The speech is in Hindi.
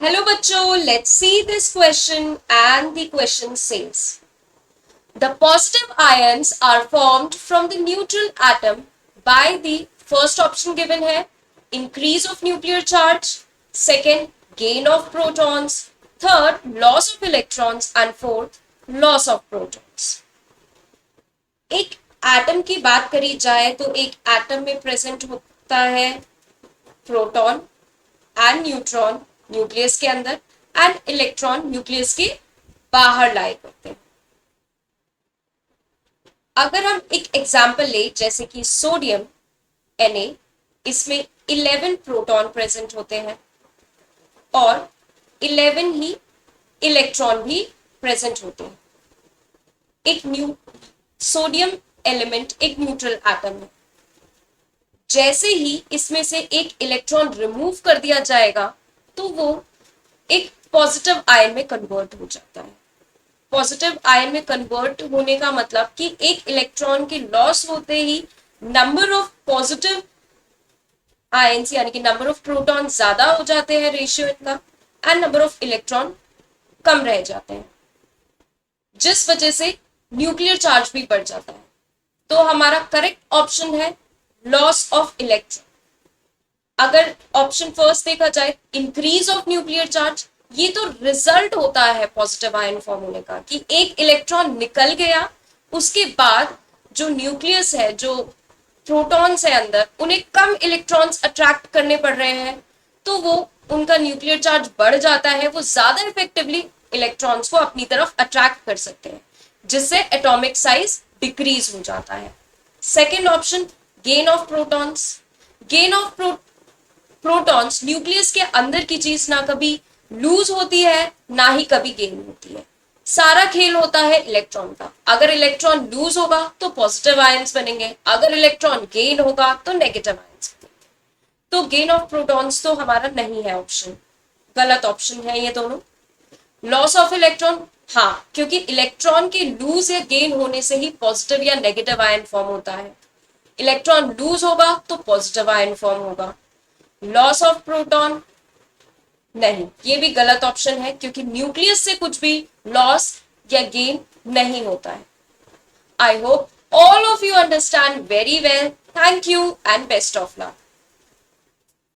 Hello बच्चों, let's see this question and the question says the positive ions are formed from the neutral atom by the first option given है increase of nuclear charge, second gain of protons, third loss of electrons and fourth loss of protons. एक एटम की बात करी जाए तो एक एटम में प्रेजेंट होता है प्रोटॉन एंड न्यूट्रॉन न्यूक्लियस के अंदर एंड इलेक्ट्रॉन न्यूक्लियस के बाहर लाई करते हैं। अगर हम एक एग्जाम्पल ले जैसे कि सोडियम Na, इसमें 11 प्रोटॉन प्रेजेंट होते हैं और 11 ही इलेक्ट्रॉन भी प्रेजेंट होते हैं। एक न्यू सोडियम एलिमेंट एक न्यूट्रल एटम है। जैसे ही इसमें से एक इलेक्ट्रॉन रिमूव कर दिया जाएगा तो वो एक पॉजिटिव आयन में कन्वर्ट हो जाता है। पॉजिटिव आयन में कन्वर्ट होने का मतलब कि एक इलेक्ट्रॉन के लॉस होते ही नंबर ऑफ पॉजिटिव आयन्स यानी कि नंबर ऑफ प्रोटॉन ज्यादा हो जाते हैं, रेशियो इनका, एंड नंबर ऑफ इलेक्ट्रॉन कम रह जाते हैं, जिस वजह से न्यूक्लियर चार्ज भी बढ़ जाता है। तो हमारा करेक्ट ऑप्शन है लॉस ऑफ इलेक्ट्रॉन। अगर ऑप्शन फर्स्ट देखा जाए इंक्रीज ऑफ न्यूक्लियर चार्ज, ये तो रिजल्ट होता है पॉजिटिव आयन फॉर्म होने का कि एक इलेक्ट्रॉन निकल गया, उसके बाद जो न्यूक्लियस है, जो प्रोटॉन्स है अंदर, उन्हें कम इलेक्ट्रॉन्स अट्रैक्ट करने पड़ रहे हैं, तो वो उनका न्यूक्लियर चार्ज बढ़ जाता है, वो ज्यादा इफेक्टिवली इलेक्ट्रॉन्स को अपनी तरफ अट्रैक्ट कर सकते हैं, जिससे एटॉमिक साइज डिक्रीज हो जाता है। Second option gain of protons. Gain of protons nucleus के अंदर की चीज ना कभी लूज होती है ना ही कभी गेन होती है। सारा खेल होता है इलेक्ट्रॉन का। अगर इलेक्ट्रॉन लूज होगा तो पॉजिटिव आयंस बनेंगे, अगर इलेक्ट्रॉन गेन होगा तो नेगेटिव आयंस बनेंगे। तो गेन ऑफ प्रोटॉन्स तो हमारा नहीं है ऑप्शन, गलत ऑप्शन है ये दोनों। लॉस ऑफ इलेक्ट्रॉन, हाँ, क्योंकि इलेक्ट्रॉन के लूज या गेन होने से ही पॉजिटिव या नेगेटिव आयन फॉर्म होता है। इलेक्ट्रॉन लूज होगा तो पॉजिटिव आयन फॉर्म होगा। लॉस ऑफ प्रोटॉन नहीं, ये भी गलत ऑप्शन है क्योंकि न्यूक्लियस से कुछ भी लॉस या गेन नहीं होता है। I hope all of you understand very well. Thank you and best of luck.